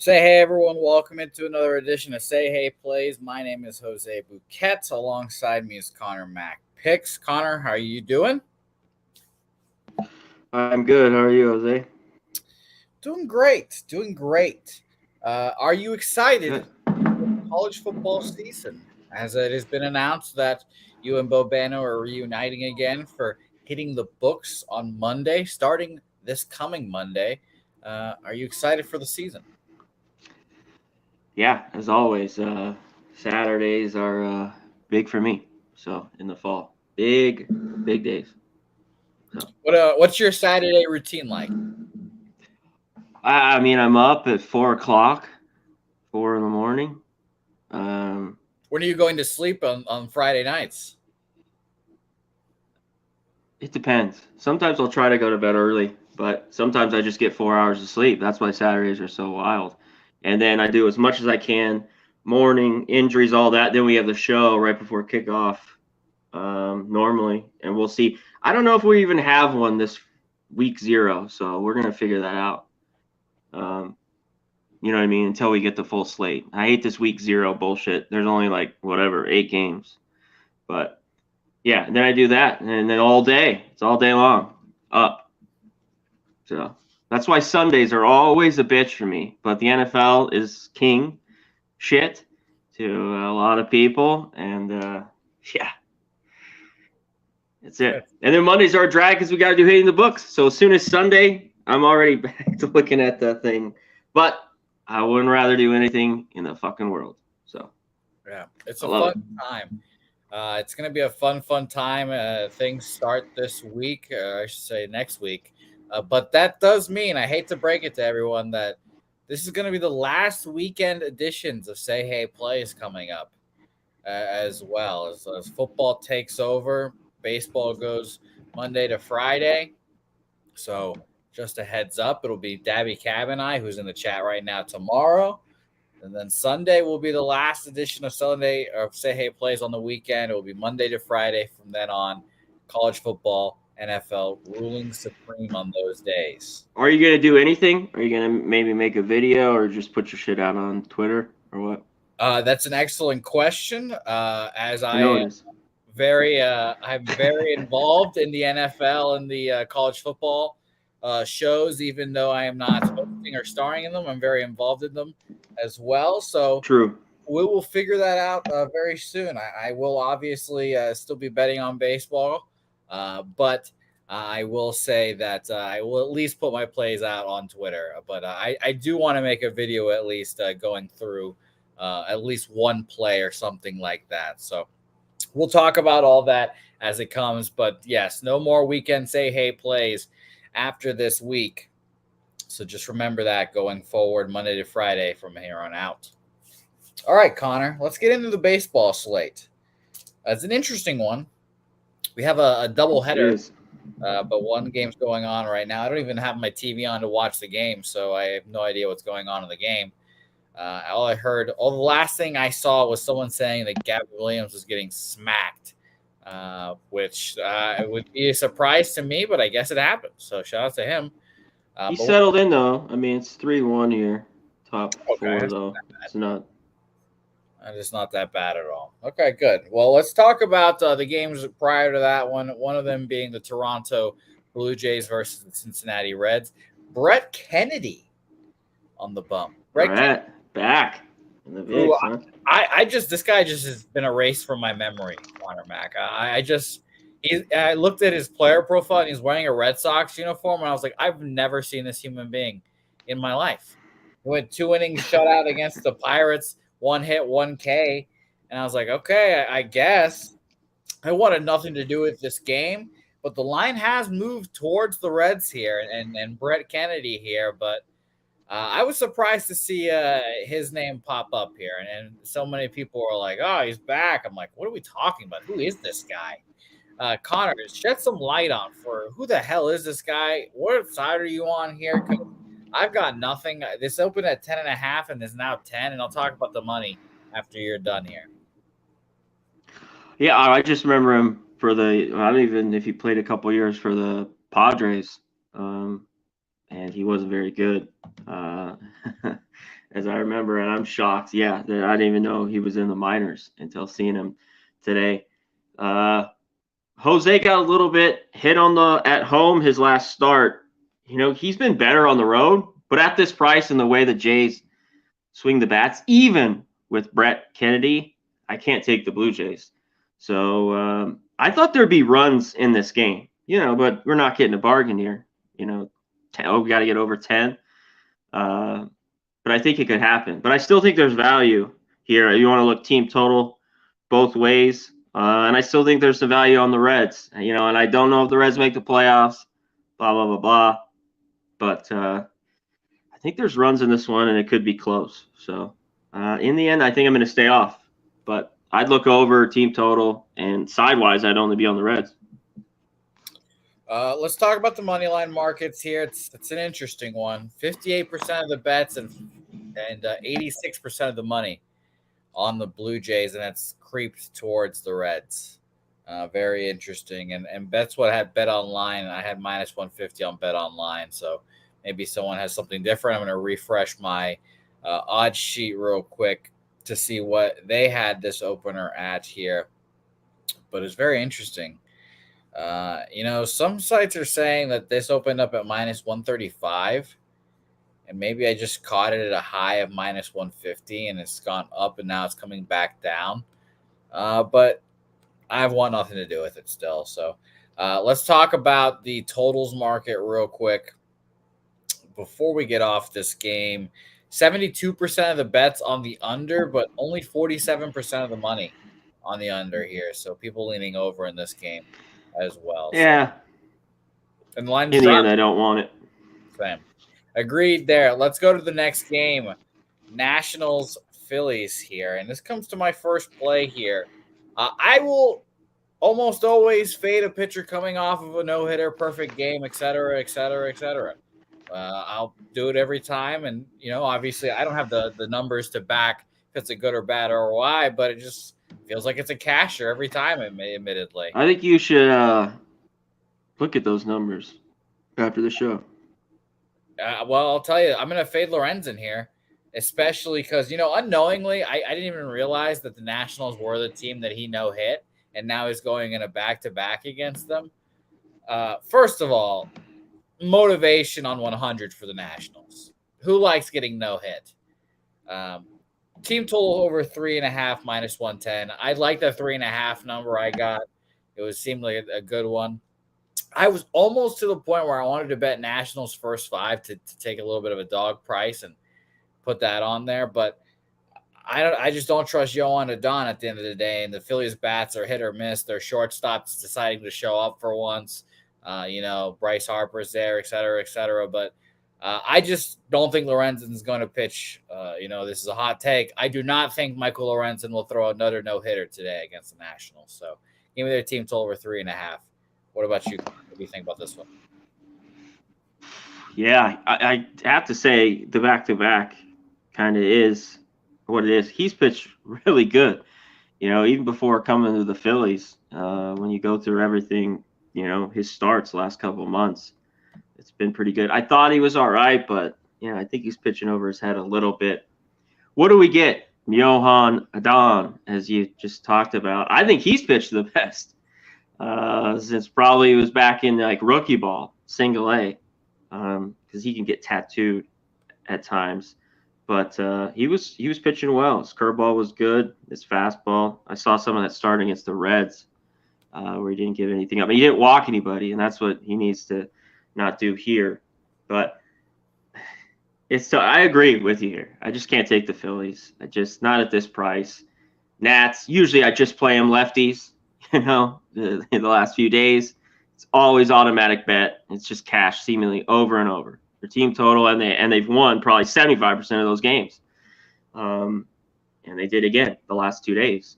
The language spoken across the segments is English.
Say hey everyone, welcome into another edition of Say Hey Plays. My name is Jose Bouquett. Alongside me is Connor Mack Picks. Connor, how are you doing? I'm good. How are you, Jose? Doing great. Are you excited for the college football season? As it has been announced that you and Bobano are reuniting again for hitting the books on Monday, starting this coming Monday. Are you excited for the season? Yeah, as always, Saturdays are big for me. So in the fall, big days. So. What's your Saturday routine like? I mean, I'm up at 4:00, 4 in the morning. When are you going to sleep on Friday nights? It depends. Sometimes I'll try to go to bed early, but sometimes I just get 4 hours of sleep. That's why Saturdays are so wild. And then I do as much as I can, morning, injuries, all that. Then we have the show right before kickoff normally, and we'll see. I don't know if we even have one this week 0, so we're going to figure that out. You know what I mean? Until we get the full slate. I hate this week 0 bullshit. There's only 8 games. But yeah, and then I do that, and then all day. It's all day long up. So that's why Sundays are always a bitch for me. But the NFL is king shit to a lot of people, and yeah, that's it. And then Mondays are a drag because we got to do hitting the books. So as soon as Sunday, I'm already back to looking at the thing. But I wouldn't rather do anything in the fucking world. So yeah, it's a fun time. It's going to be a fun time. Things start this week, I should say next week. But that does mean, I hate to break it to everyone, that this is going to be the last weekend editions of Say Hey Plays coming up as well. As football takes over, baseball goes Monday to Friday. So just a heads up, it'll be Dabby Cab and I, who's in the chat right now, tomorrow. And then Sunday will be the last edition of Sunday of Say Hey Plays on the weekend. It will be Monday to Friday from then on. College football, NFL ruling supreme on those days. Are you going to do anything? Are you going to maybe make a video or just put your shit out on Twitter or what? That's an excellent question. As I'm very involved in the NFL and the college football shows, even though I am not hosting or starring in them, I'm very involved in them as well. So true. We will figure that out very soon. I will obviously still be betting on baseball, but I will say that I will at least put my plays out on Twitter. But I do want to make a video at least going through at least one play or something like that. So we'll talk about all that as it comes. But yes, no more weekend Say Hey Plays after this week. So just remember that going forward, Monday to Friday from here on out. All right, Connor, let's get into the baseball slate. It's an interesting one. We have a doubleheader, but one game's going on right now. I don't even have my TV on to watch the game, so I have no idea what's going on in the game. The last thing I saw was someone saying that Gavin Williams was getting smacked, which would be a surprise to me, but I guess it happened. So shout out to him. He settled in, though. I mean, it's 3-1 here. Top 4, though. It's not. It's not that bad at all. Okay, good. Well, let's talk about the games prior to that one. One of them being the Toronto Blue Jays versus the Cincinnati Reds. Brett Kennedy on the bump. Brett back in the bigs, huh? This guy just has been erased from my memory, Connor Mack. I looked at his player profile and he's wearing a Red Sox uniform, and I was like, I've never seen this human being in my life. He went 2 innings shutout against the Pirates, 1 hit, 1 K, and I was like, okay, I guess. I wanted nothing to do with this game, but the line has moved towards the Reds here and Brett Kennedy here, but I was surprised to see his name pop up here, and so many people were like, oh, he's back. I'm like, what are we talking about? Who is this guy? Connor, shed some light on for who the hell is this guy? What side are you on here? I've got nothing. This opened at 10.5 and is now 10, and I'll talk about the money after you're done here. Yeah, I just remember him for the. I don't even if he played a couple years for the Padres, and he wasn't very good, as I remember. And I'm shocked. Yeah, that I didn't even know he was in the minors until seeing him today. Jose got a little bit hit on the at home his last start. He's been better on the road, but at this price and the way the Jays swing the bats, even with Brett Kennedy, I can't take the Blue Jays. So I thought there'd be runs in this game, but we're not getting a bargain here. 10, we got to get over 10. But I think it could happen. But I still think there's value here. You want to look team total both ways. And I still think there's the value on the Reds, and I don't know if the Reds make the playoffs, blah, blah, blah, blah. But I think there's runs in this one, and it could be close. So in the end, I think I'm going to stay off. But I'd look over team total, and sidewise, I'd only be on the Reds. Let's talk about the money line markets here. It's an interesting one. 58% of the bets and 86% of the money on the Blue Jays, and it's creeped towards the Reds. Very interesting. And that's what I had Bet Online. I had minus 150 on Bet Online. So maybe someone has something different. I'm going to refresh my odds sheet real quick to see what they had this opener at here. But it's very interesting. Some sites are saying that this opened up at minus 135. And maybe I just caught it at a high of minus 150 and it's gone up and now it's coming back down. But I want nothing to do with it still. So let's talk about the totals market real quick before we get off this game. 72% of the bets on the under, but only 47% of the money on the under here. So people leaning over in this game as well. Yeah. So. And the line's in the dropped. end, I don't want it. Same. Agreed there. Let's go to the next game. Nationals Phillies here. And this comes to my first play here. I will almost always fade a pitcher coming off of a no-hitter, perfect game, et cetera, et cetera, et cetera. I'll do it every time. And, obviously I don't have the numbers to back if it's a good or bad ROI, but it just feels like it's a casher every time, admittedly. I think you should look at those numbers after the show. Well, I'll tell you, I'm going to fade Lorenzen here, especially because, unknowingly, I didn't even realize that the Nationals were the team that he no-hit, and now he's going in a back-to-back against them. First of all, motivation on 100 for the Nationals. Who likes getting no-hit? Team total over 3.5 minus 110. I like the 3.5 number I got. It seemed like a good one. I was almost to the point where I wanted to bet Nationals first 5 to take a little bit of a dog price and put that on there, but I just don't trust Yohan Adon at the end of the day. And the Phillies bats are hit or miss. Their shortstops deciding to show up for once. Bryce Harper's there, et cetera, et cetera. But I just don't think Lorenzen's going to pitch. This is a hot take. I do not think Michael Lorenzen will throw another no-hitter today against the Nationals. So give me their team total over 3.5. What about you? What do you think about this one? Yeah, I have to say the back-to-back kind of is what it is. He's pitched really good, even before coming to the Phillies. When you go through everything, his starts last couple of months, it's been pretty good. I thought he was all right, but I think he's pitching over his head a little bit. What do we get? Yohan Adon, as you just talked about. I think he's pitched the best. Since probably he was back in like rookie ball, single A, because he can get tattooed at times. But he was pitching well. His curveball was good. His fastball. I saw some of that starting against the Reds, where he didn't give anything up. He didn't walk anybody, and that's what he needs to not do here. But I agree with you here. I just can't take the Phillies. Not at this price. Nats. Usually I just play them lefties. In the last few days, it's always automatic bet. It's just cash seemingly over and over. Their team total, and they've won probably 75% of those games. And they did again the last 2 days.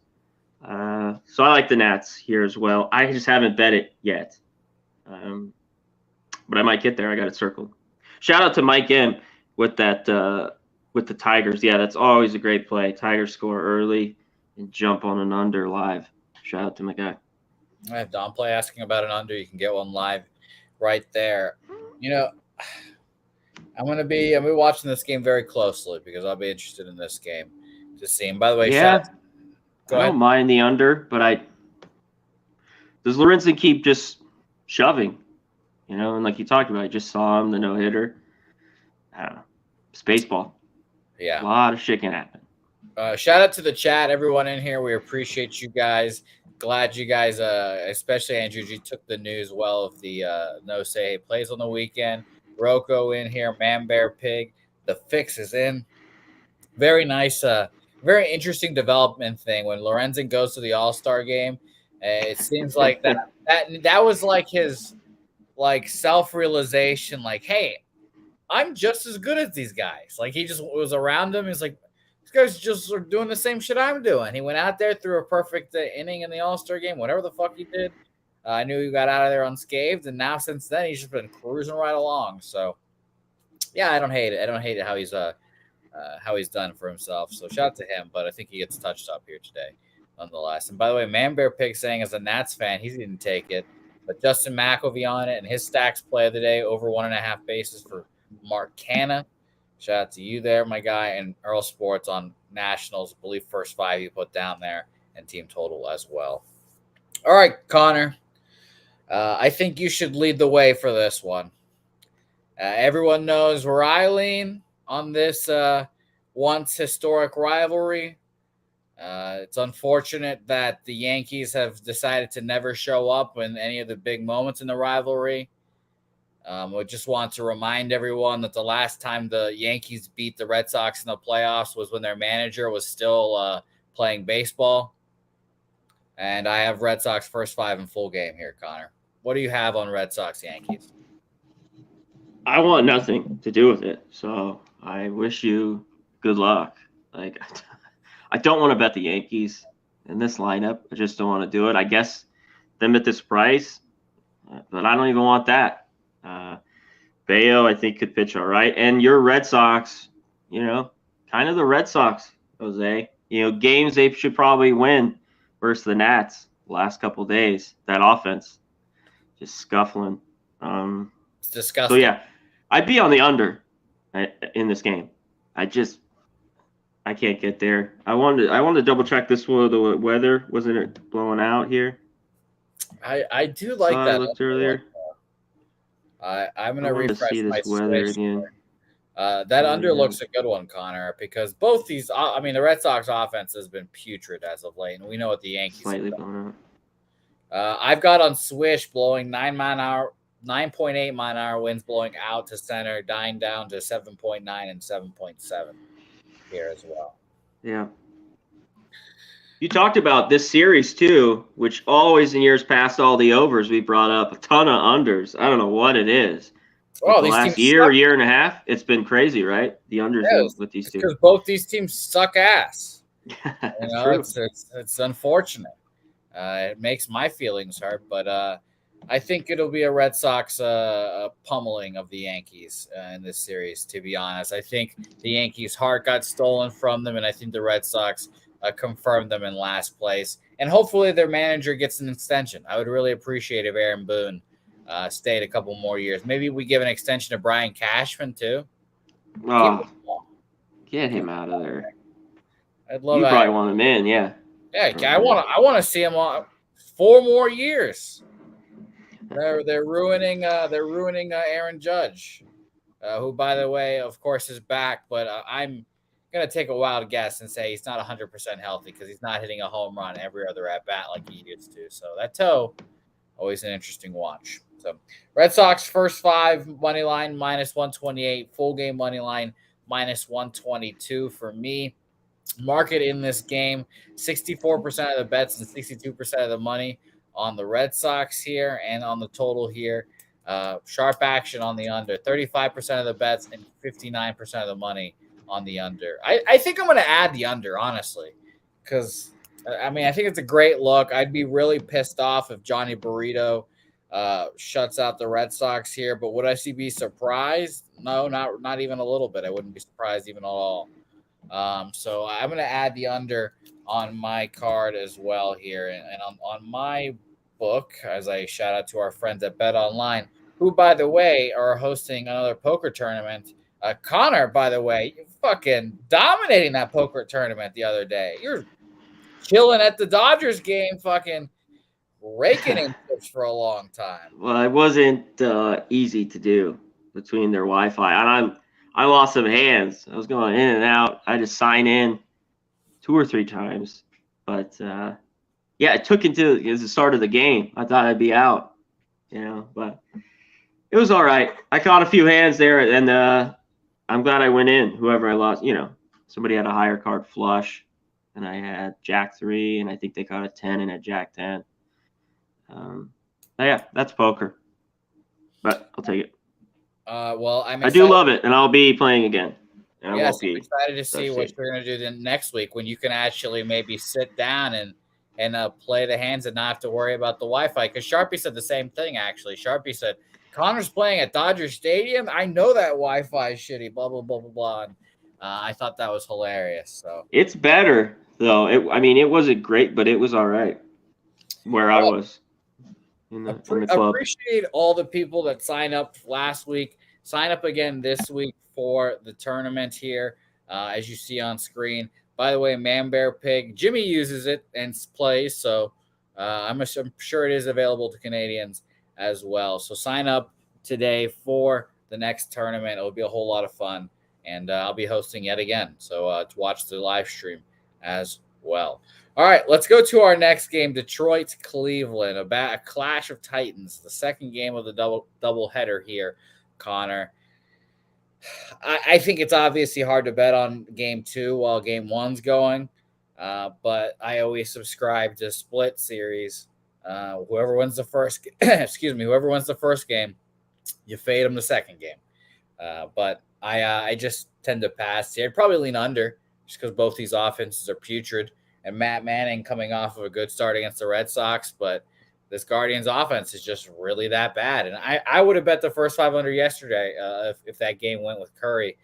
So I like the Nats here as well. I just haven't bet it yet. But I might get there. I got it circled. Shout out to Mike M with that with the Tigers. Yeah, that's always a great play. Tigers score early and jump on an under live. Shout out to my guy. I have Don Play asking about an under. You can get one live right there. I'm be watching this game very closely because I'll be interested in this game to see. And by the way, Yeah, go I ahead. don't mind the under, but does Lorenzen keep just shoving? And like you talked about, I just saw him, the no-hitter. I don't know. It's baseball. Yeah. A lot of shit can happen. Shout out to the chat, everyone in here. We appreciate you guys. Glad you guys, especially Andrew G, took the news well of the no say plays on the weekend. Rocco in here, Man Bear Pig. The fix is in. Very nice, very interesting development thing. When Lorenzen goes to the All-Star game, it seems like that was like his self-realization, like, hey, I'm just as good as these guys. Like, he just was around them. He's like, these guys just are doing the same shit I'm doing. He went out there, threw a perfect inning in the All-Star game, whatever the fuck he did. I knew he got out of there unscathed, and now since then he's just been cruising right along. So, yeah, I don't hate it. I don't hate it how he's done for himself. So shout out to him, but I think he gets touched up here today, nonetheless. And by the way, Man Bear Pig saying as a Nats fan, he didn't take it, but Justin McElvey on it and his stacks play of the day over 1.5 bases for Mark Canna. Shout out to you there, my guy, and Earl Sports on Nationals. I believe first 5 you put down there and team total as well. All right, Connor. I think you should lead the way for this one. Everyone knows where I lean on this once historic rivalry. It's unfortunate that the Yankees have decided to never show up in any of the big moments in the rivalry. We just want to remind everyone that the last time the Yankees beat the Red Sox in the playoffs was when their manager was still playing baseball. And I have Red Sox first 5 in full game here, Connor. What do you have on Red Sox Yankees? I want nothing to do with it, so I wish you good luck. Like, I don't want to bet the Yankees in this lineup. I just don't want to do it. I guess them at this price, but I don't even want that. Bayo, I think, could pitch all right. And your Red Sox, kind of the Red Sox, Jose. Games they should probably win versus the Nats the last couple of days. That offense just scuffling. It's disgusting. So, yeah, I'd be on the under in this game. I can't get there. I wanted to double check this one. The weather, wasn't it blowing out here? I do like that. I looked earlier. I'm gonna refresh see my this weather Switch. again. That under looks a good one, Connor, because both these. The Red Sox offense has been putrid as of late, and we know what the Yankees. Slightly blown out. I've got on Swish blowing 9.8 mile an hour winds blowing out to center, dying down to 7.9 and 7.7 here as well. Yeah. You talked about this series too, which always in years past, all the overs we brought up a ton of unders. I don't know what it is. Oh, the last year and a half, it's been crazy, right? The unders with these two. Because both these teams suck ass. True. It's unfortunate. It makes my feelings hurt, but I think it'll be a Red Sox pummeling of the Yankees in this series, to be honest. I think the Yankees' heart got stolen from them, and I think the Red Sox confirmed them in last place. And hopefully their manager gets an extension. I would really appreciate if Aaron Boone stayed a couple more years. Maybe we give an extension to Brian Cashman, too. Oh, get him out of there. I'd love you probably want him in, yeah. Yeah, I want to see him on 4 more years. They're ruining Aaron Judge, who, by the way, of course, is back. But I'm gonna take a wild guess and say he's not 100% healthy because he's not hitting a home run every other at bat like he used to. So that toe, always an interesting watch. So Red Sox first 5 money line -128, full game money line -122 for me. Market in this game, 64% of the bets and 62% of the money on the Red Sox here, and on the total here, sharp action on the under, 35% of the bets and 59% of the money on the under. I think I'm going to add the under, honestly, because I think it's a great look. I'd be really pissed off if Johnny Burrito shuts out the Red Sox here. But would I be surprised? No, not even a little bit. I wouldn't be surprised even at all. So I'm going to add the under on my card as well here. And on my book, as I shout out to our friends at Bet Online, who, by the way, are hosting another poker tournament. Connor, by the way, you fucking dominating that poker tournament the other day. You're chilling at the Dodgers game, fucking raking in tips for a long time. Well, it wasn't easy to do between their Wi-Fi, and I lost some hands. I was going in and out. I had to sign in 2 or 3 times, but yeah, it took until the start of the game. I thought I'd be out, but it was all right. I caught a few hands there, and I'm glad I went in. Whoever I lost, somebody had a higher card flush, and I had Jack 3, and I think they caught a 10 and a Jack 10. Yeah, that's poker, but I'll take it. Well, I do love it, and I'll be playing again. Yes, I'm excited to see what you're going to do then next week when you can actually maybe sit down and play the hands and not have to worry about the Wi-Fi. Because Sharpie said the same thing, actually. Sharpie said, Connor's playing at Dodger Stadium. I know that Wi-Fi is shitty, blah, blah, blah, blah, blah. And, I thought that was hilarious. So it's better, though. It wasn't great, but it was all right where I was. In the club. Appreciate all the people that signed up last week. Sign up again this week for the tournament here, as you see on screen. By the way, Man Bear Pig, Jimmy uses it and plays, so I'm sure it is available to Canadians as well. So sign up today for the next tournament. It'll be a whole lot of fun, and I'll be hosting yet again, so to watch the live stream as well. All right, let's go to our next game, Detroit-Cleveland, a clash of titans, the second game of the double header here, Connor. I think it's obviously hard to bet on game 2 while game 1's going, but I always subscribe to split series. Whoever wins the first, whoever wins the first game, you fade them the second game. But I just tend to pass here. I'd probably lean under just because both these offenses are putrid. And Matt Manning coming off of a good start against the Red Sox, but this Guardians offense is just really that bad. And I would have bet the first 500 yesterday if that game went with Curry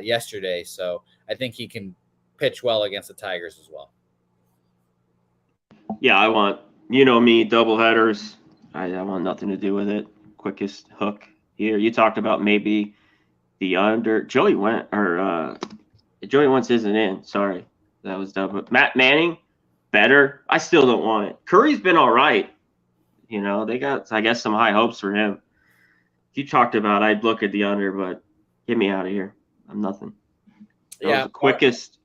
yesterday. So I think he can pitch well against the Tigers as well. Yeah, I want, me, double headers. I want nothing to do with it. Quickest hook here. You talked about maybe the under. Joey Wentz isn't in. Sorry. That was dumb. But Matt Manning, better. I still don't want it. Curry's been all right. They got, I guess, some high hopes for him. You talked about I'd look at the under, but get me out of here. I'm nothing. That was the quickest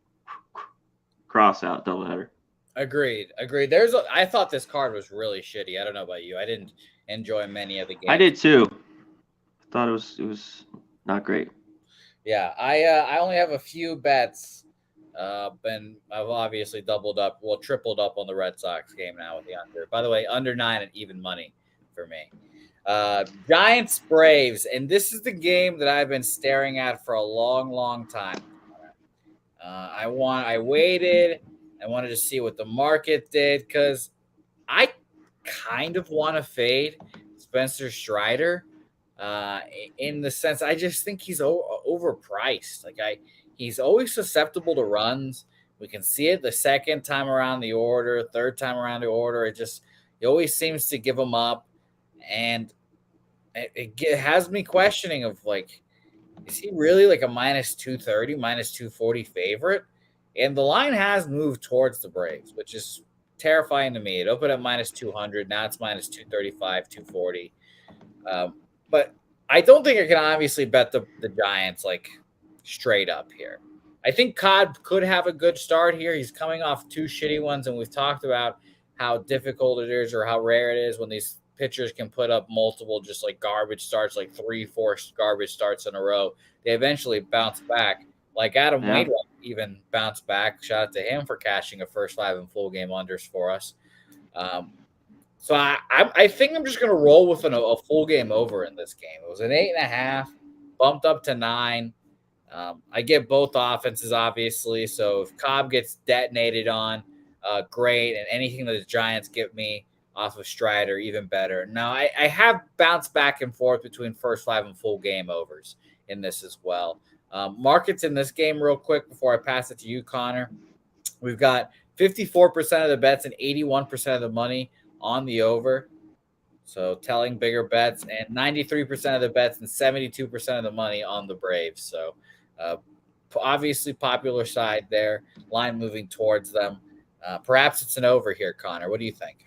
cross out doubleheader. Agreed. I thought this card was really shitty. I don't know about you. I didn't enjoy many of the games. I did too. I thought it was not great. Yeah, I only have a few bets. And I've obviously tripled up on the Red Sox game now with the under. By the way, under 9 at even money for me. Giants Braves, and this is the game that I've been staring at for a long, long time. I waited. I wanted to see what the market did because I kind of want to fade Spencer Strider in the sense I just think he's overpriced. He's always susceptible to runs. We can see it the second time around the order, third time around the order. He always seems to give them up. And it has me questioning of is he really like a minus 230, minus 240 favorite? And the line has moved towards the Braves, which is terrifying to me. It opened at minus 200. Now it's minus 235, 240. But I don't think I can obviously bet the Giants straight up here. I think Codd could have a good start here. He's coming off 2 shitty ones, and we've talked about how difficult it is or how rare it is when these pitchers can put up multiple just garbage starts, 3-4 garbage starts in a row. They eventually bounce back. Adam Wainwright even bounced back. Shout out to him for cashing a first 5 and full game unders for us. So I think I'm just going to roll with a full game over in this game. It was an 8.5, bumped up to 9. I get both offenses, obviously. So if Cobb gets detonated on, great. And anything that the Giants give me off of Strider even better. Now, I have bounced back and forth between first 5 and full game overs in this as well. Markets in this game real quick before I pass it to you, Connor. We've got 54% of the bets and 81% of the money on the over. So telling bigger bets, and 93% of the bets and 72% of the money on the Braves. So obviously popular side there, line moving towards them. Perhaps it's an over here, Connor. What do you think?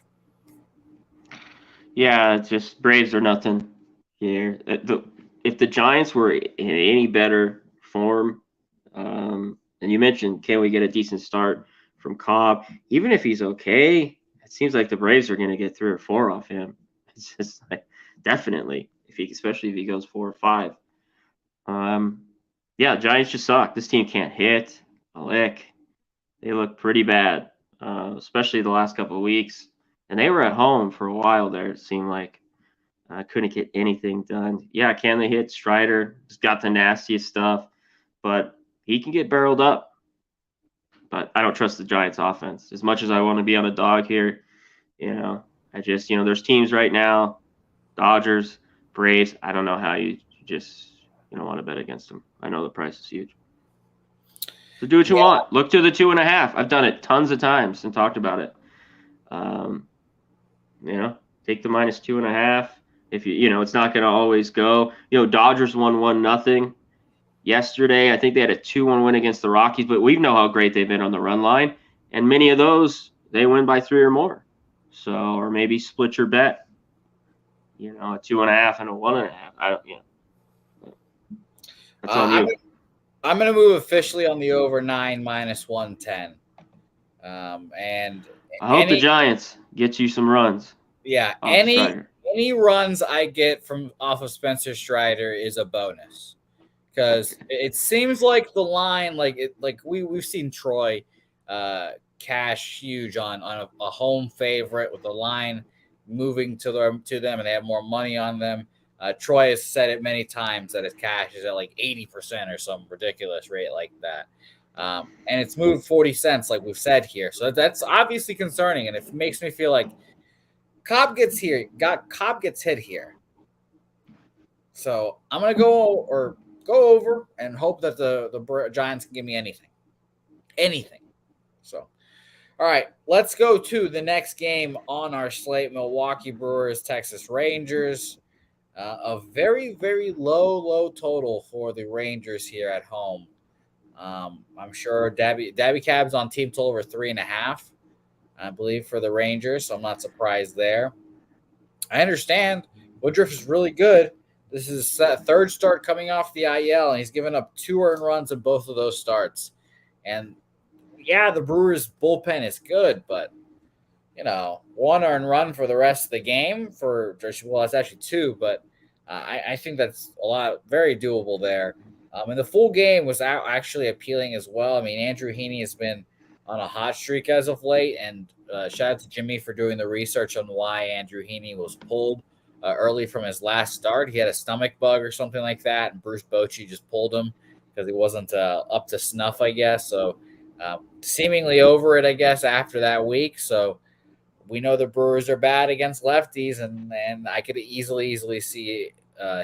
Yeah, it's just Braves are nothing here. If the Giants were in any better form, and you mentioned, can we get a decent start from Cobb? Even if he's okay, it seems like the Braves are going to get 3 or 4 off him. It's just like definitely, especially if he goes 4 or 5. Yeah, Giants just suck. This team can't hit a lick. They look pretty bad, especially the last couple of weeks. And they were at home for a while there. It seemed like couldn't get anything done. Yeah, can they hit? Strider has got the nastiest stuff, but he can get barreled up. But I don't trust the Giants offense as much as I want to be on a dog here. I just, there's teams right now, Dodgers, Braves. I don't know how you don't want to bet against them. I know the price is huge. So do what you want. Look to the 2.5. I've done it tons of times and talked about it. Take the -2.5. If it's not going to always go. Dodgers won 1-0 yesterday. I think they had a 2-1 win against the Rockies, but we know how great they've been on the run line, and many of those they win by 3 or more. So, or maybe split your bet. A 2.5 and a 1.5. I don't. That's on you. I'm going to move officially on the over 9 -110. And I hope the Giants get you some runs. Yeah, any runs I get from off of Spencer Strider is a bonus, because it seems like the line, we've seen Troy cash huge on a home favorite with the line moving to them, and they have more money on them. Troy has said it many times that his cash is at like 80% or some ridiculous rate like that. And it's moved 40 cents, like we've said here. So that's obviously concerning, and it makes me feel like Cobb gets hit here. So I'm gonna go over and hope that the Giants can give me anything. So, all right, let's go to the next game on our slate: Milwaukee Brewers, Texas Rangers. A very, very low total for the Rangers here at home. I'm sure Dabby Cab's on team total over 3.5. I believe, for the Rangers, so I'm not surprised there. I understand Woodruff is really good. This is his third start coming off the IL, and he's given up 2 earned runs in both of those starts. And, yeah, the Brewers' bullpen is good, but, 1 earned run for the rest of the game it's actually 2, but I think that's very doable there. And the full game was actually appealing as well. I mean, Andrew Heaney has been on a hot streak as of late, and shout out to Jimmy for doing the research on why Andrew Heaney was pulled early from his last start. He had a stomach bug or something like that, and Bruce Bochy just pulled him because he wasn't up to snuff, I guess. So seemingly over it, I guess, after that week. So we know the Brewers are bad against lefties, and I could easily see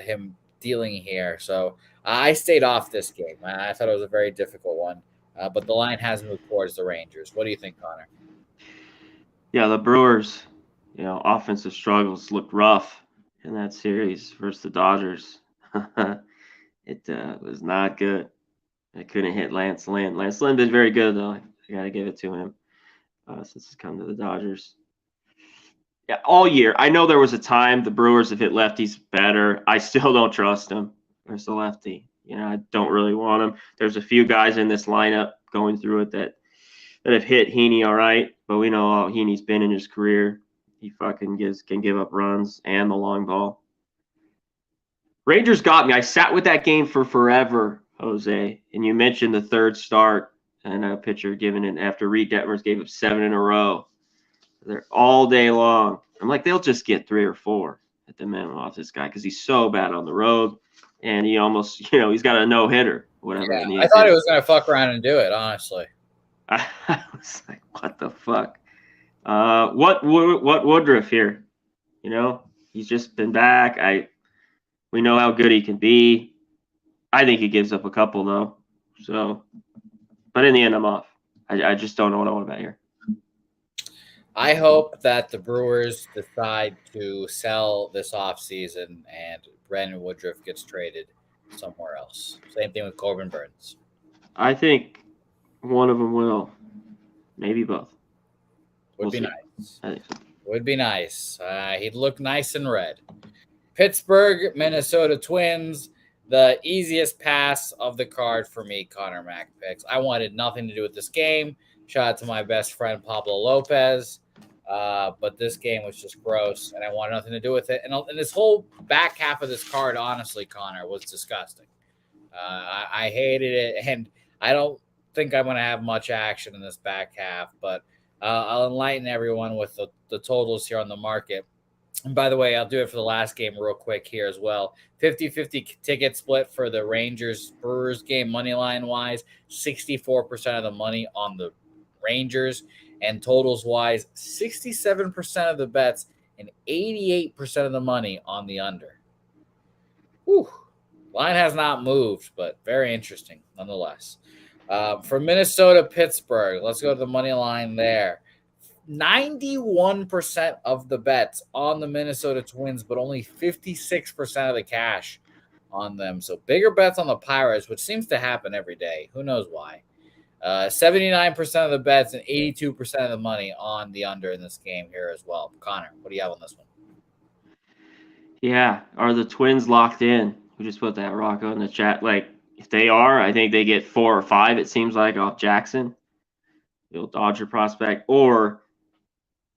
him dealing here. So I stayed off this game. I thought it was a very difficult one. But the line has moved towards the Rangers. What do you think, Connor? Yeah, the Brewers, offensive struggles looked rough in that series versus the Dodgers. It was not good. I couldn't hit Lance Lynn. Lance Lynn did very good, though. I got to give it to him since it's come to the Dodgers. Yeah, all year. I know there was a time the Brewers have hit lefties better. I still don't trust them versus the lefty. I don't really want him. There's a few guys in this lineup going through it that have hit Heaney all right, but we know how Heaney's been in his career. He fucking can give up runs and the long ball. Rangers got me. I sat with that game for forever, Jose. And you mentioned the third start and a pitcher giving it after Reed Detmers gave up 7 in a row. They're all day long. I'm like, they'll just get 3 or 4 at the minimum off this guy because he's so bad on the road. And he almost, he's got a no-hitter, whatever. Yeah, I thought he was going to fuck around and do it, honestly. I was like, what the fuck? What Woodruff here? You know, he's just been back. We know how good he can be. I think he gives up a couple though. So, but in the end, I'm off. I just don't know what I want about here. I hope that the Brewers decide to sell this offseason and Brandon Woodruff gets traded somewhere else. Same thing with Corbin Burns. I think one of them will. Maybe both. Would be see. nice. I think so. Would be nice. He'd look nice in red. Pittsburgh, Minnesota Twins. The easiest pass of the card for me, Connor Mack picks. I wanted nothing to do with this game. Shout out to my best friend, Pablo Lopez. But this game was just gross, and I wanted nothing to do with it. And this whole back half of this card, honestly, Connor, was disgusting. I hated it, and I don't think I'm going to have much action in this back half, but I'll enlighten everyone with the totals here on the market. And by the way, I'll do it for the last game real quick here as well. 50-50 ticket split for the Rangers-Brewers game, money line wise, 64% of the money on the Rangers, and totals wise, 67% of the bets and 88% of the money on the under. Whew. Line has not moved, but very interesting nonetheless. For Minnesota, Pittsburgh, let's go to the money line there. 91% of the bets on the Minnesota Twins, but only 56% of the cash on them. So bigger bets on the Pirates, which seems to happen every day. Who knows why? 79% of the bets and 82% of the money on the under in this game here as well. Connor, what do you have on this one? Yeah, are the Twins locked in? We just put that Rocco in the chat. Like, if they are, I think they get 4 or 5, it seems like, off Jackson, the old Dodger prospect. Or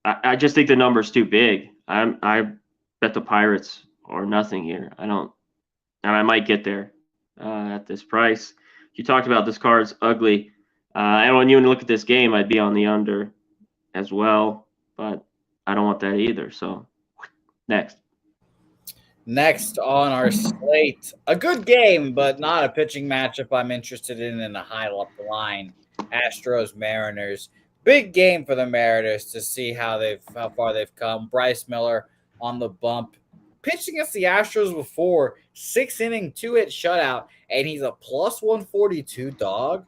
I just think the number's too big. I bet the Pirates or nothing here. And I might get there at this price. You talked about this card's ugly. And when you look at this game, I'd be on the under as well, but I don't want that either. So next. Next on our slate, a good game, but not a pitching matchup I'm interested in a high line. Astros Mariners. Big game for the Mariners to see how far they've come. Bryce Miller on the bump. Pitched against the Astros before, 6-inning, 2-hit shutout, and he's a plus 142 dog.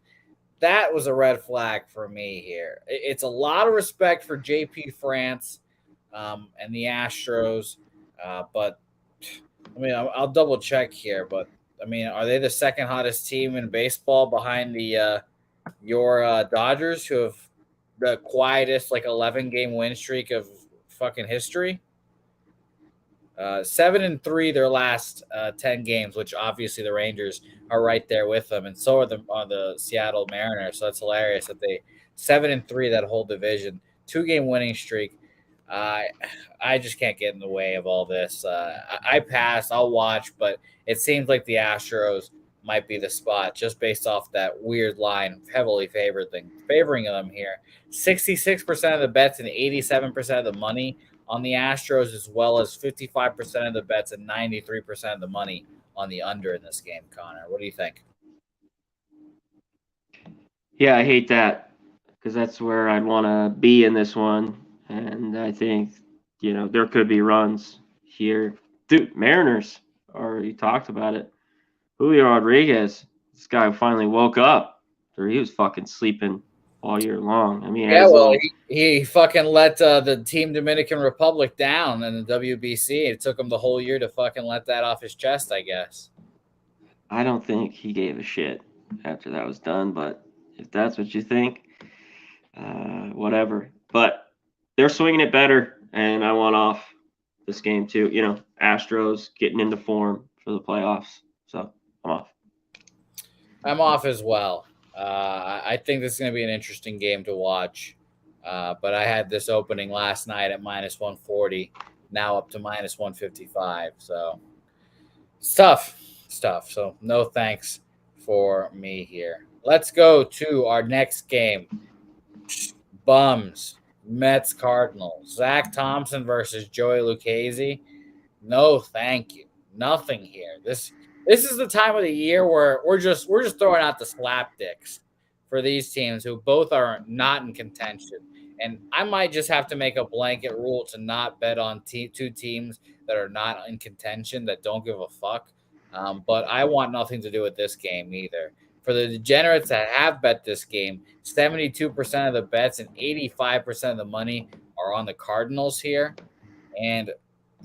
That was a red flag for me here. It's a lot of respect for JP France and the Astros, but I mean, I'll double check here, but I mean, are they the second hottest team in baseball behind your Dodgers, who have the quietest 11-game win streak of fucking history? 7-3 their last 10 games, which obviously the Rangers are right there with them, and so are the Seattle Mariners. So it's hilarious that they 7-3 that whole division, 2-game winning streak. I just can't get in the way of all this. I pass. I'll watch, but it seems like the Astros might be the spot just based off that weird line, heavily favoring them here. 66% of the bets and 87% of the money on the Astros, as well as 55% of the bets and 93% of the money on the under in this game. Connor, what do you think? Yeah, I hate that because that's where I'd want to be in this one. And I think, there could be runs here. Dude, Mariners, already talked about it. Julio Rodriguez, this guy finally woke up. Or he was fucking sleeping all year long. I mean, he fucking let the Team Dominican Republic down in the WBC. It took him the whole year to fucking let that off his chest, I guess. I don't think he gave a shit after that was done, but if that's what you think, whatever. But they're swinging it better, and I want off this game too. Astros getting into form for the playoffs, so I'm off. I'm off as well. I think this is going to be an interesting game to watch, but I had this opening last night at minus 140, now up to minus 155. So it's tough. So no thanks for me here. Let's go to our next game. Bums. Mets Cardinals. Zach Thompson versus Joey Lucchesi. No, thank you. Nothing here. This is the time of the year where we're just throwing out the slapdicks for these teams who both are not in contention. And I might just have to make a blanket rule to not bet on two teams that are not in contention, that don't give a fuck. But I want nothing to do with this game either. For the degenerates that have bet this game, 72% of the bets and 85% of the money are on the Cardinals here. And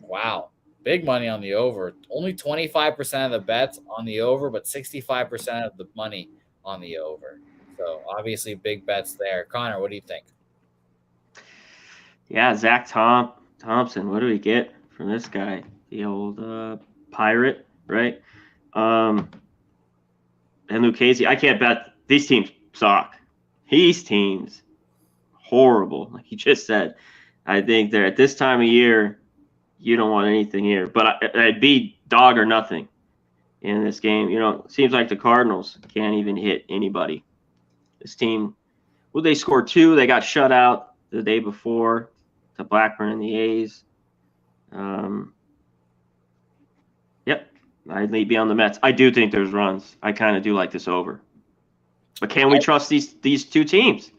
wow, big money on the over. Only 25% of the bets on the over, but 65% of the money on the over. So obviously big bets there. Connor, what do you think? Yeah, Thompson. What do we get from this guy? The old pirate, right? And Lucchese. I can't bet. These teams suck. These teams horrible. Like you just said. I think they're at this time of year, you don't want anything here. But I'd be dog or nothing in this game. It seems like the Cardinals can't even hit anybody. This team, well, they scored 2. They got shut out the day before to Blackburn and the A's. Yep, I'd be on the Mets. I do think there's runs. I kind of do like this over. But can we trust these two teams?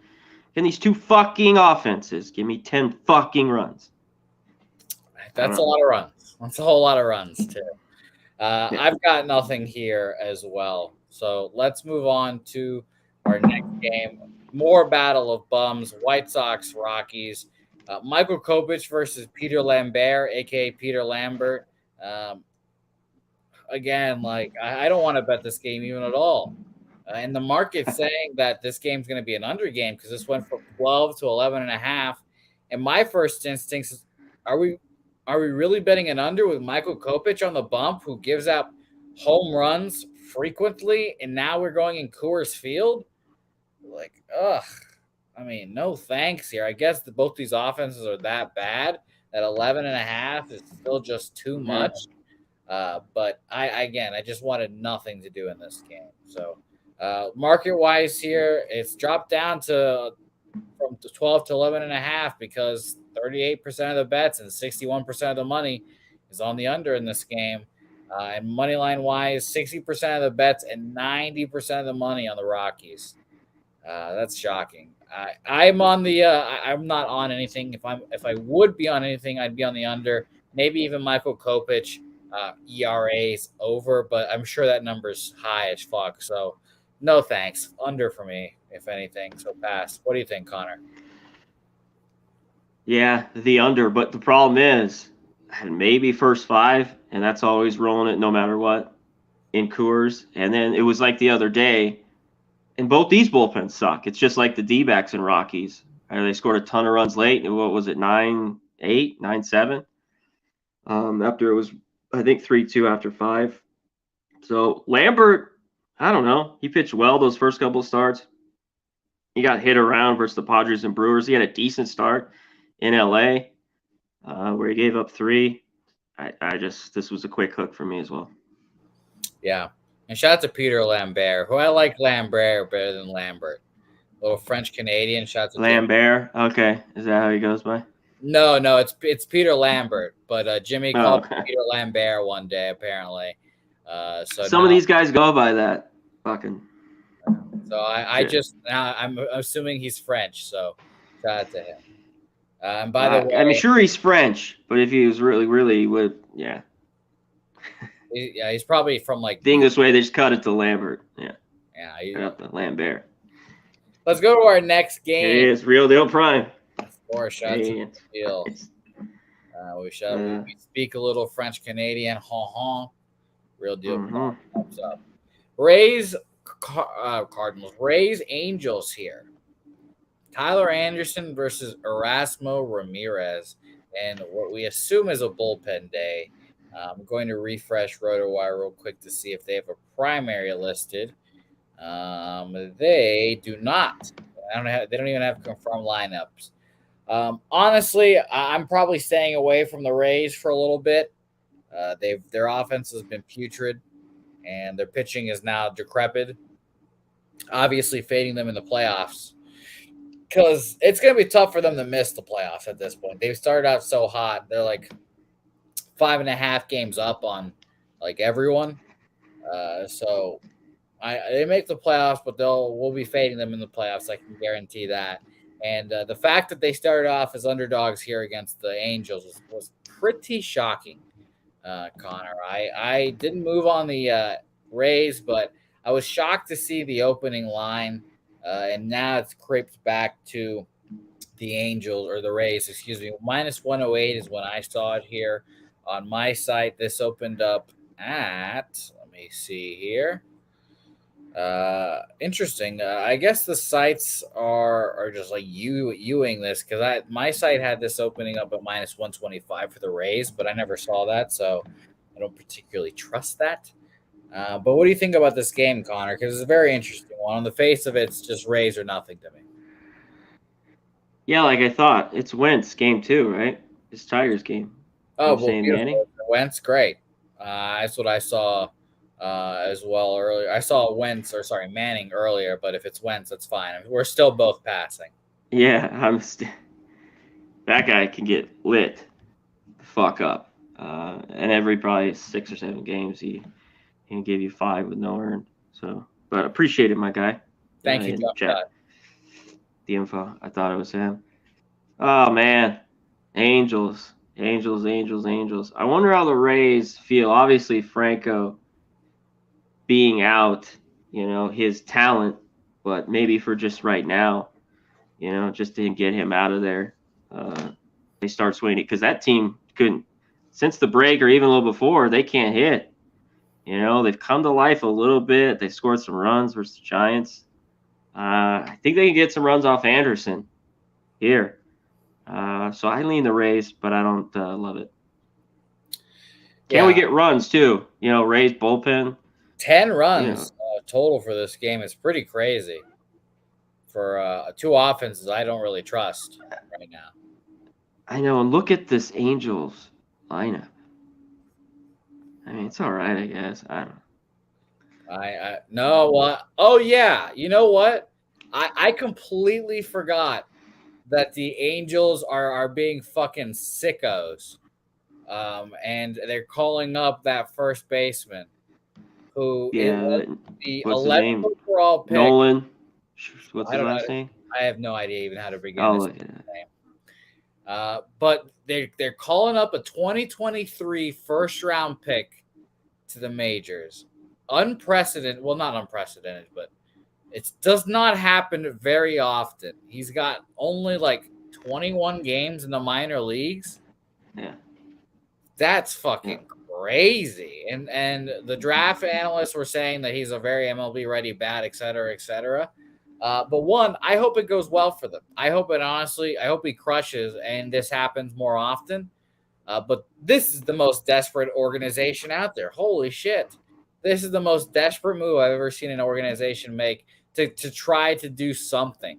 Can these two fucking offenses give me 10 fucking runs? That's a lot of runs. That's a whole lot of runs, too. Yeah. I've got nothing here as well. So let's move on to our next game. More battle of bums, White Sox, Rockies. Michael Kopech versus Peter Lambert, a.k.a. Peter Lambert. Again, like, I don't want to bet this game even at all. And the market's saying that this game's going to be an under game because this went from 12 to 11.5. And my first instinct is, are we really betting an under with Michael Kopech on the bump, who gives up home runs frequently, and now we're going in Coors Field? Like, ugh. I mean, no thanks here. I guess both these offenses are that bad that 11.5 is still just too much. But I just wanted nothing to do in this game. So market-wise here, it's dropped down to from 12 to 11.5 because 38% of the bets and 61% of the money is on the under in this game. And money line wise, 60% of the bets and 90% of the money on the Rockies. That's shocking. I'm on the. I'm not on anything. If I would be on anything, I'd be on the under. Maybe even Michael Kopech ERA's over, but I'm sure that number's high as fuck. So no thanks. Under for me, if anything. So pass. What do you think, Connor? Yeah, the under. But the problem is, maybe first 5, and that's always rolling it no matter what in Coors. And then it was like the other day, and both these bullpens suck. It's just like the D-backs and Rockies. They scored a ton of runs late. And what was it, 9-8, 9-7? After it was, I think, 3-2 after 5. So Lambert, I don't know. He pitched well those first couple of starts. He got hit around versus the Padres and Brewers. He had a decent start in LA where he gave up 3. This was a quick hook for me as well. Yeah. And shout out to Peter Lambert, who I like Lambert better than Lambert. Little French Canadian. Shout out to Lambert. Jimmy. Okay. Is that how he goes by? No, it's Peter Lambert, but Jimmy called him Peter Lambert one day, apparently. So some of these guys go by that. Fucking. So I'm assuming he's French, so shout out to him. And by the way, I'm sure he's French, but if he was really would, yeah. He's probably from like the English way. They just cut it to Lambert. Yeah. Yeah. The Lambert. Let's go to our next game. It is Real Deal Prime. 4 shots in the deal. We speak a little French Canadian. Real Deal. Thumbs up. Rays, Cardinals. Rays, Angels here. Tyler Anderson versus Erasmo Ramirez, and what we assume is a bullpen day. I'm going to refresh RotoWire real quick to see if they have a primary listed. They do not. They don't even have confirmed lineups. Honestly, I'm probably staying away from the Rays for a little bit. Their offense has been putrid, and their pitching is now decrepit. Obviously, fading them in the playoffs because it's going to be tough for them to miss the playoffs at this point. They've started out so hot; they're like 5.5 games up on like everyone. So they make the playoffs, but we'll be fading them in the playoffs. I can guarantee that. And the fact that they started off as underdogs here against the Angels was pretty shocking, Connor. I didn't move on the Rays, but I was shocked to see the opening line, and now it's creeped back to the Angels or the Rays, excuse me. Minus 108 is when I saw it here on my site. This opened up at, let me see here. Interesting. I guess the sites are just like viewing this because my site had this opening up at minus 125 for the Rays, but I never saw that, so I don't particularly trust that. But what do you think about this game, Connor? Because it's a very interesting one. On the face of it, it's just Rays or nothing to me. Yeah, like I thought. It's Wentz game 2, right? It's Tigers game. Oh, I'm well, saying beautiful. Manning. Wentz, great. That's what I saw as well earlier. I saw Manning earlier, but if it's Wentz, that's fine. I mean, we're still both passing. Yeah, that guy can get lit the fuck up. And every probably 6 or 7 games he can give you 5 with no earn. So, but appreciate it, my guy. Thank you, Jeff. The info. I thought it was him. Oh man, Angels. I wonder how the Rays feel. Obviously, Franco being out, his talent, but maybe for just right now, just to get him out of there, they start swinging because that team couldn't, since the break or even a little before, they can't hit. They've come to life a little bit. They scored some runs versus the Giants. I think they can get some runs off Anderson here. So I lean the Rays, but I don't love it. Can we get runs too? Rays bullpen. 10 runs total for this game is pretty crazy for 2 offenses I don't really trust right now. I know, and look at this Angels lineup. I mean, it's all right, I guess. I don't know. No, what? Oh yeah, you know what? I completely forgot that the Angels are being fucking sickos, and they're calling up that first baseman who it was the 11th overall pick. Nolan. What's his last name? I have no idea even how to begin this name. But they're calling up a 2023 first round pick to the majors. Unprecedented. Well, not unprecedented, but it does not happen very often. He's got only like 21 games in the minor leagues. Yeah. That's fucking crazy. And the draft analysts were saying that he's a very MLB ready bat, et cetera, et cetera. But one, I hope it goes well for them. I hope he crushes and this happens more often. But this is the most desperate organization out there. Holy shit. This is the most desperate move I've ever seen an organization make to try to do something.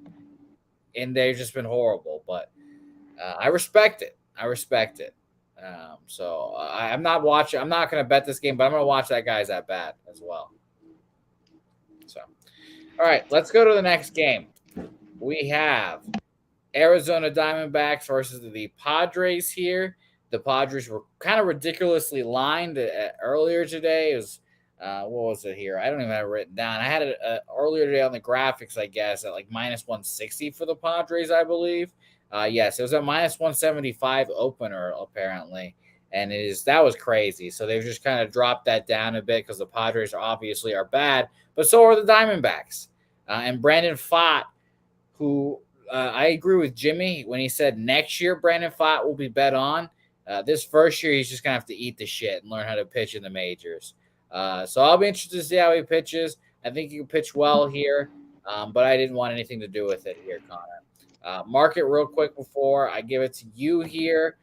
And they've just been horrible. But I respect it. So I'm not watching. I'm not going to bet this game, but I'm going to watch that guy's at bat as well. So, all right, let's go to the next game. We have Arizona Diamondbacks versus the Padres here. The Padres were kind of ridiculously lined earlier today. It was, what was it here? I don't even have it written down. I had it earlier today on the graphics, I guess, at like minus 160 for the Padres, I believe. Yes, it was a minus 175 opener, apparently. And that was crazy. So they've just kind of dropped that down a bit because the Padres obviously are bad, but so are the Diamondbacks. And Brandon Pfaadt, who I agree with Jimmy when he said next year Brandon Pfaadt will be bet on. This first year, he's just going to have to eat the shit and learn how to pitch in the majors. So I'll be interested to see how he pitches. I think he can pitch well here, but I didn't want anything to do with it here, Connor. Market real quick before I give it to you here.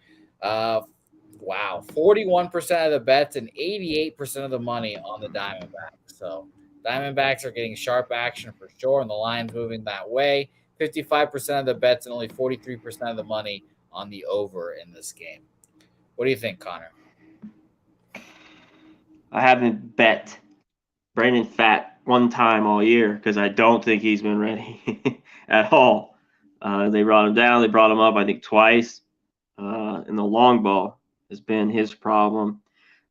Wow, 41% of the bets and 88% of the money on the Diamondbacks. So Diamondbacks are getting sharp action for sure, and the line's moving that way. 55% of the bets and only 43% of the money on the over in this game. What do you think, Connor? I haven't bet Brandon Pfaadt one time all year because I don't think he's been ready at all. They brought him down. They brought him up, I think, twice. And the long ball has been his problem.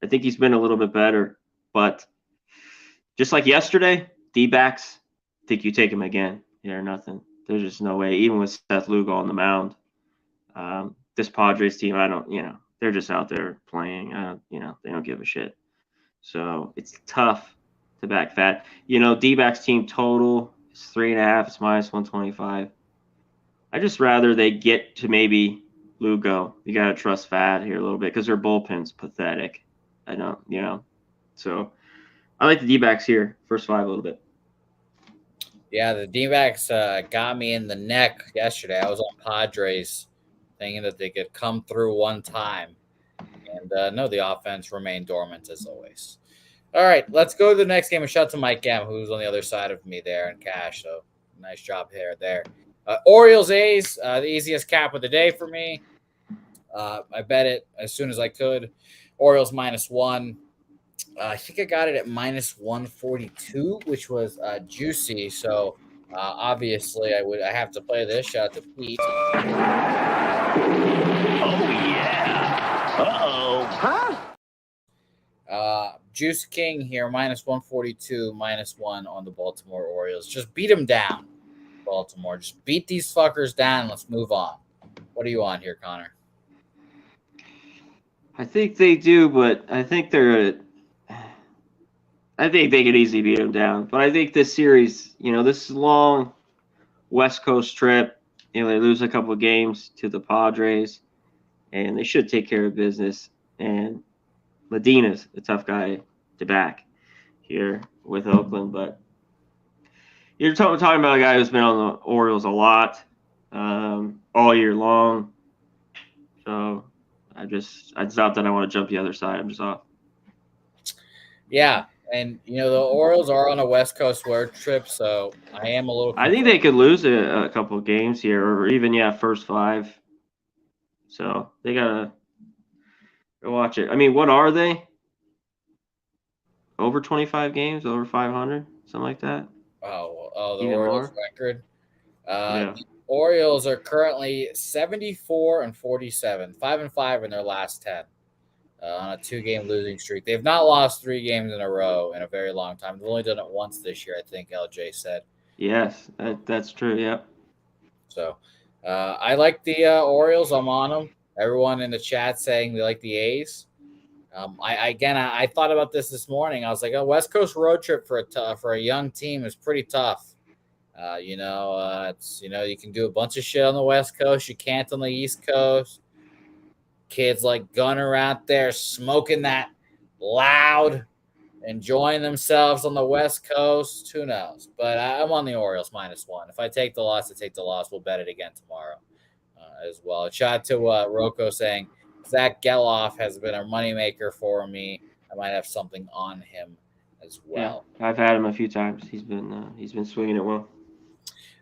I think he's been a little bit better. But just like yesterday, D-backs, I think you take him again. Yeah, or nothing. There's just no way, even with Seth Lugo on the mound. This Padres team, they're just out there playing. They don't give a shit. So it's tough to back Fat. D-backs team total is 3.5. It's -125. I just rather they get to maybe Lugo. You got to trust Fat here a little bit because their bullpen's pathetic. I don't. So I like the D-backs here, first 5 a little bit. Yeah, the D-backs got me in the neck yesterday. I was on Padres thinking that they could come through one time. And no, the offense remained dormant as always. All right, let's go to the next game. A shout out to Mike M, who's on the other side of me there in cash. So nice job there. Orioles A's, the easiest cap of the day for me. I bet it as soon as I could. Orioles -1. I think I got it at -142, which was juicy. So obviously I have to play this. Shout out to Pete. Oh yeah. Uh-oh. Huh? Juice King here, -142, -1 on the Baltimore Orioles. Just beat them down, Baltimore. Just beat these fuckers down. Let's move on. What are you on here, Connor? I think they do, but I think they could easily beat them down. But I think this series, this long West Coast trip, they lose a couple of games to the Padres, and they should take care of business. And Medina's a tough guy to back here with Oakland. But you're talking about a guy who's been on the Orioles a lot all year long. So it's not that I want to jump the other side. I'm just off. Yeah. And, the Orioles are on a West Coast road trip, so I am a little I think they could lose a couple of games here, or even, first 5. So they got to go watch it. I mean, what are they? Over 25 games? Over 500? Something like that? Oh, the Even Orioles more? record. Yeah. The Orioles are currently 74-47, 5-5 in their last 10. On a 2-game losing streak. They've not lost 3 games in a row in a very long time. They've only done it once this year, I think LJ said. Yes, that's true, yeah. So I like the Orioles. I'm on them. Everyone in the chat saying they like the A's. I thought about this morning. I was like, a West Coast road trip for a young team is pretty tough. You can do a bunch of shit on the West Coast. You can't on the East Coast. Kids like Gunner out there smoking that loud, enjoying themselves on the West Coast. Who knows? But I'm on the Orioles -1. If I take the loss, I take the loss. We'll bet it again tomorrow as well. A shout out to Rocco saying Zach Geloff has been a moneymaker for me. I might have something on him as well. Yeah, I've had him a few times. He's been swinging it well.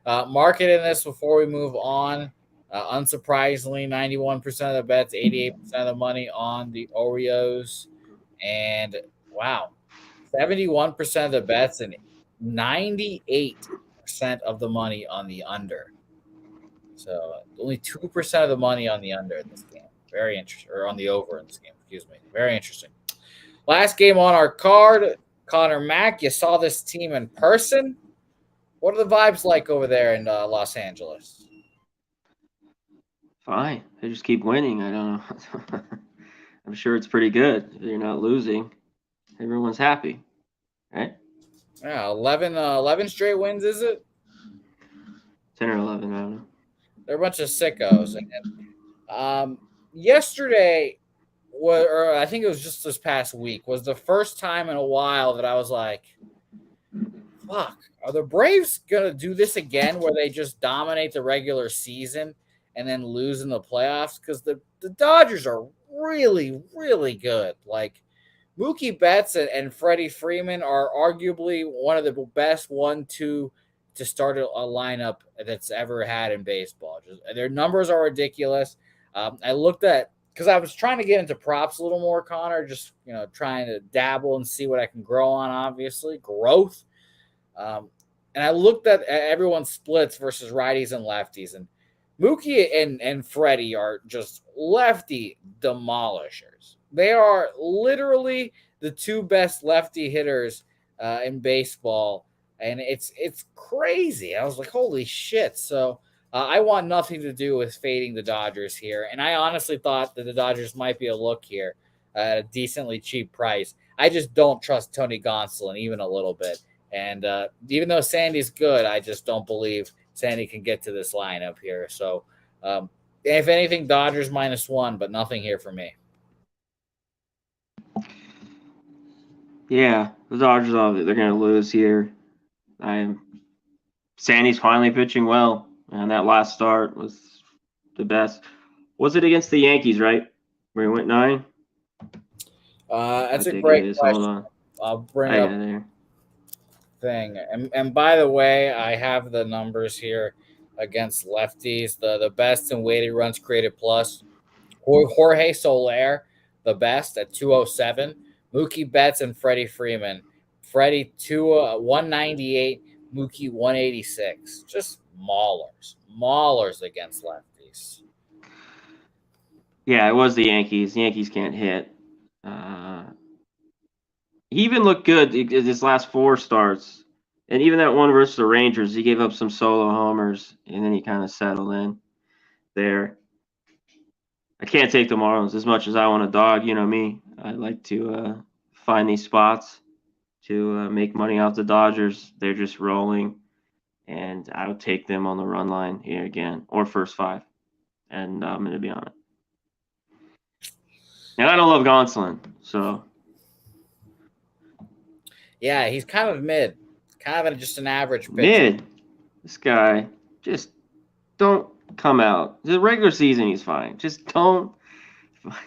Marketing this before we move on. Unsurprisingly, 91% of the bets, 88% of the money on the Oreos. And, wow, 71% of the bets and 98% of the money on the under. So, only 2% of the money on the under in this game. Very interesting. Or on the over in this game, excuse me. Very interesting. Last game on our card, Connor Mack. You saw this team in person. What are the vibes like over there in Los Angeles? Fine. They just keep winning. I don't know. I'm sure it's pretty good. You're not losing. Everyone's happy, right? Yeah, 11 straight wins, is it? 10 or 11, I don't know. They're a bunch of sickos. And yesterday, or I think it was just this past week, was the first time in a while that I was like, fuck, are the Braves going to do this again where they just dominate the regular season and then lose in the playoffs? Because the Dodgers are really, really good. Like, Mookie Betts and Freddie Freeman are arguably one of the best 1-2 to start a lineup that's ever had in baseball. Their numbers are ridiculous. I looked at, because I was trying to get into props a little more, Connor, just trying to dabble and see what I can grow on, obviously. Growth. And I looked at everyone's splits versus righties and lefties, and Mookie and Freddie are just lefty demolishers. They are literally the 2 best lefty hitters in baseball and it's crazy. I was like, holy shit. So I want nothing to do with fading the Dodgers here. And I honestly thought that the Dodgers might be a look here at a decently cheap price. I just don't trust Tony Gonsolin even a little bit. And even though Sandy's good, I just don't believe Sandy can get to this lineup here. So if anything, Dodgers -1, but nothing here for me. Yeah, the Dodgers, they're going to lose here. Sandy's finally pitching well, and that last start was the best. Was it against the Yankees, right? Where he went 9? That's a great question. Hold on. I'll bring up there. Thing. And by the way, I have the numbers here against lefties. The best in weighted runs created plus. Jorge Soler, the best at 207. Mookie Betts and Freddie Freeman. Freddie 198, Mookie 186. Just maulers against lefties. Yeah, it was the Yankees. The Yankees can't hit. He even looked good his last 4 starts. And even that one versus the Rangers, he gave up some solo homers, and then he kind of settled in there. I can't take the Marlins as much as I want a dog. You know me. I like to find these spots to make money off the Dodgers. They're just rolling, and I would take them on the run line here again, or first 5. And I'm going to be on it. And I don't love Gonsolin, so. Yeah, he's kind of mid. Kind of just an average pitcher. Mid. This guy, just don't come out. The regular season, he's fine. Just don't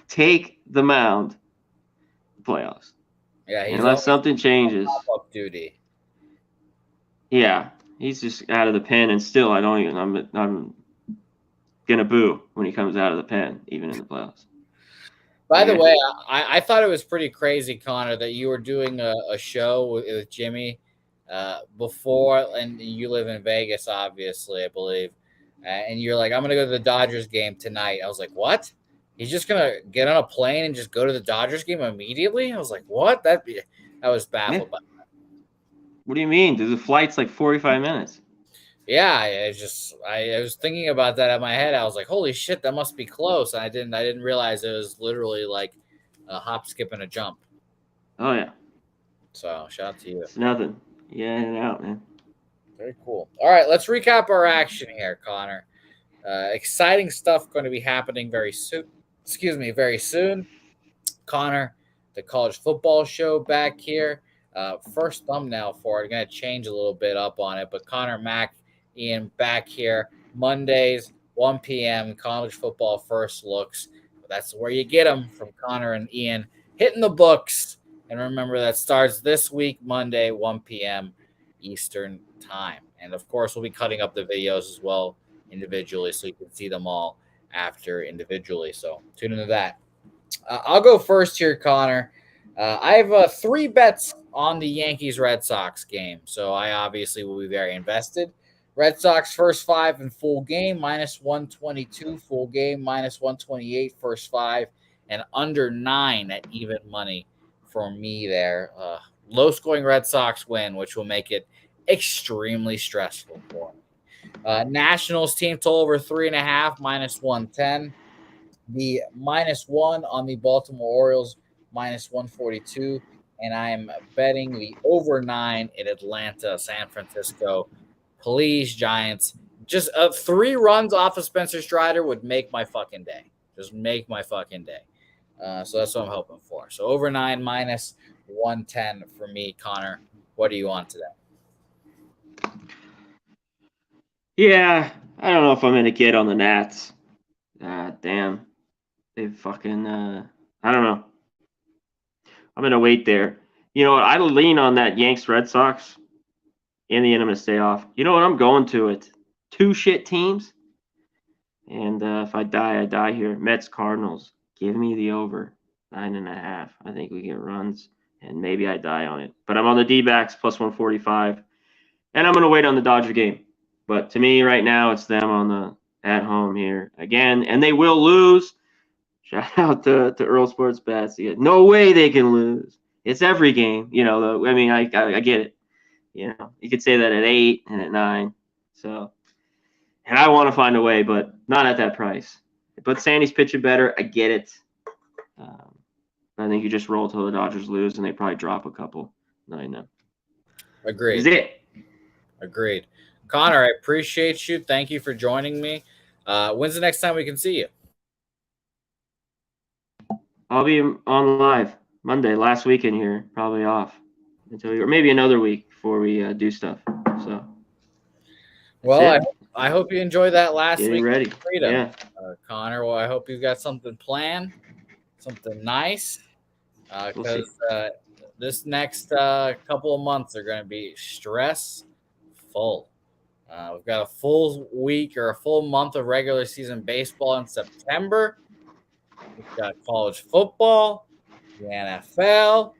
take the mound. Playoffs. Yeah, unless something changes. Pop-up duty. Yeah, he's just out of the pen, and still, I'm gonna boo when he comes out of the pen, even in the playoffs. By the way, I thought it was pretty crazy, Connor, that you were doing a show with Jimmy before, and you live in Vegas, obviously, I believe. And you're like, I'm going to go to the Dodgers game tonight. I was like, what? He's just going to get on a plane and just go to the Dodgers game immediately? I was like, what? I was baffled by that. What do you mean? The flight's like 45 minutes. Yeah, I was thinking about that in my head. I was like, holy shit, that must be close. And I didn't realize it was literally like a hop, skip, and a jump. Oh, yeah. So shout out to you. It's nothing. Yeah, in and out, man. Very cool. All right, let's recap our action here, Connor. Exciting stuff going to be happening very soon. Very soon. Connor, the college football show back here. First thumbnail for it. I'm going to change a little bit up on it, but Connor, Mac, Ian back here. Mondays, 1 p.m., college football first looks. That's where you get them, from Connor and Ian hitting the books. And remember, that starts this week, Monday, 1 p.m. Eastern time. And, of course, we'll be cutting up the videos as well individually so you can see them all after individually. So tune into that. I'll go first here, Connor. I have 3 bets on the Yankees-Red Sox game, so I obviously will be very invested. Red Sox first 5 in full game, -122 full game, -128 first 5, and under 9 at even money for me there. Low-scoring Red Sox win, which will make it extremely stressful for me. Nationals team total over 3.5, -110. The -1 on the Baltimore Orioles, -142. And I'm betting the over 9 in Atlanta, San Francisco. Please, Giants. Just 3 runs off of Spencer Strider would make my fucking day. Just make my fucking day. So that's what I'm hoping for. So over 9, -110 for me, Connor. What do you want today? Yeah, I don't know if I'm going to get on the Nats. Damn. They fucking, I don't know. I'm going to wait there. You know what? I lean on that Yanks Red Sox. In the end, I'm going to stay off. You know what? I'm going to it. 2 shit teams. And if I die, I die here. Mets Cardinals. Give me the over. 9.5. I think we get runs. And maybe I die on it. But I'm on the D-backs +145. And I'm going to wait on the Dodger game. But to me, right now, it's them on the at home here again. And they will lose. Shout out to Earl Sports Bets. No way they can lose. It's every game. You know, I get it. You know, you could say that at 8 and at 9. So, and I want to find a way, but not at that price. But Sandy's pitching better. I get it. I think you just roll till the Dodgers lose, and they probably drop a couple. No, I know. Agreed. Is it? Agreed. Connor, I appreciate you. Thank you for joining me. When's the next time we can see you? I'll be on live Monday, last weekend here, probably off or maybe another week before we do stuff. So, well, I hope you enjoy that last getting week. Ready. Freedom, Yeah. Connor. Well, I hope you've got something planned, something nice, because this next couple of months are going to be stressful. We've got a full week or a full month of regular season baseball in September. We've got college football, the NFL.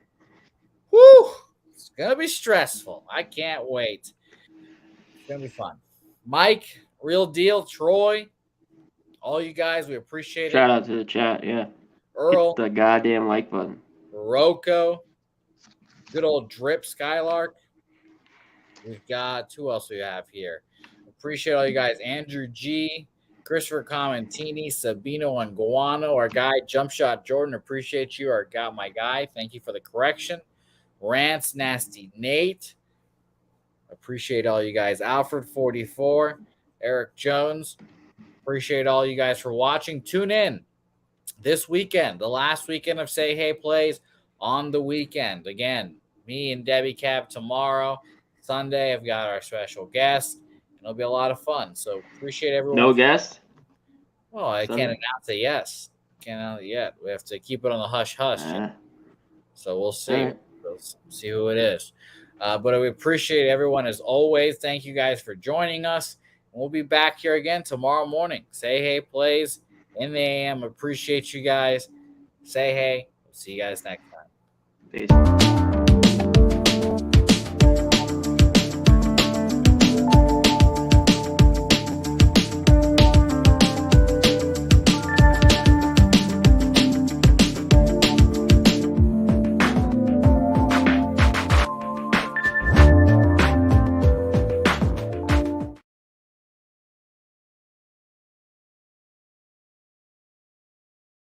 Whew! It's going to be stressful. I can't wait. It's going to be fun. Mike, Real Deal, Troy, all you guys, we appreciate it. Shout out to the chat, yeah. Earl. Hit the goddamn like button. Rocco. Good old Drip Skylark. We've got, who else we have here? Appreciate all you guys. Andrew G, Christopher Commentini, Sabino and Guano, our guy, Jump Shot Jordan. Appreciate you, my guy. Thank you for the correction. Rants, Nasty Nate. Appreciate all you guys. Alfred 44, Eric Jones. Appreciate all you guys for watching. Tune in this weekend, the last weekend of Say Hey Plays on the weekend. Again, me and Debbie Cab tomorrow. Sunday, I've got our special guest. It'll be a lot of fun. So appreciate everyone. No guest? Oh, I can't announce it. Yes. Can't announce it yet. We have to keep it on the hush-hush. So we'll see. Right. We'll see who it is. But we appreciate everyone as always. Thank you guys for joining us. We'll be back here again tomorrow morning. Say Hey Plays in the AM. Appreciate you guys. Say hey. We'll see you guys next time. Peace.